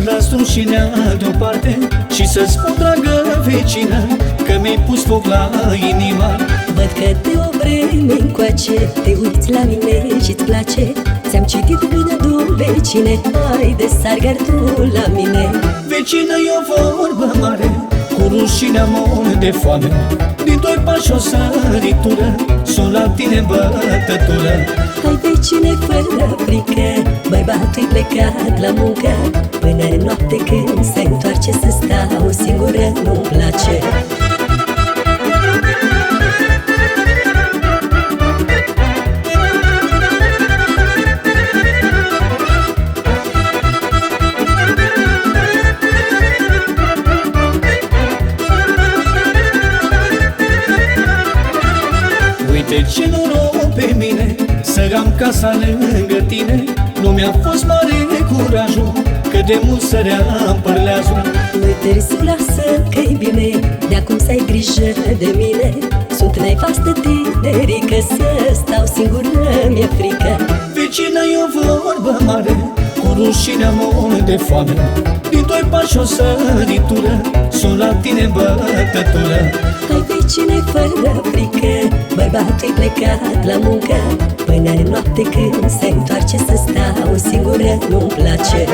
să las rușinea deoparte și să spun, dragă vecină, că mi-ai pus foc la inima. Văd că de o vreme încoace te uiți la mine și-ți place. Ți-am citit gândul, vecine, haide sargar tu la mine. Vecină, e o vorbă mare, cu rușinea mor de foame. Din doi pași o săritură, sunt la tine bătătură. Hai vecine, fără frică, bărbatul-i plecat la muncă. Până noapte când se întoarce, să stau singură nu-mi place. Uite ce noroc pe mine, să am casa lângă tine. Nu mi-a fost mare curajul, că de mult săream părleazul. Nu-i târziu, lasă că-i bine, de-acum să ai grijă de mine. Sunt nevastă tinerică, să stau singură mi-e frică. Vecină, e o vorbă mare, cu rușinea mor de foame. Din doi pași o săritură, sunt la tine bătătură. Hai vecine, fără frică, bărbatul-i plecat la muncă. Până noapte când se întoarce, să stau singură nu-mi place.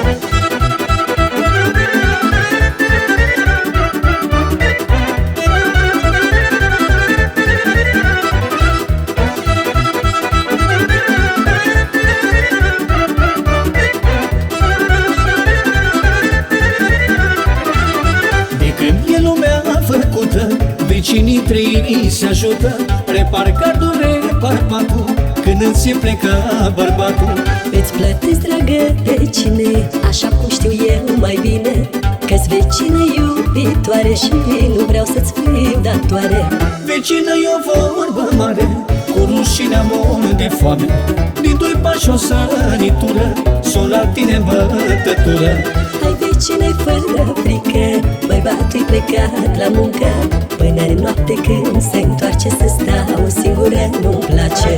Vecinii trei se ajută, repar gardul, repar patul, când îți pleca bărbatul. Îți plătesc, dragă vecine, așa cum știu eu mai bine, că-s vecină iubitoare și nu vreau să-ți fiu datoare. Vecină, e o vorbă mare, cu rușinea mor de foame. Din doi pași o săritură, sunt la tine bătătură. Hai vecine, fără frică, bărbatul-i plecat la muncă. Până noapte când se întoarce, să stau singură nu-mi place.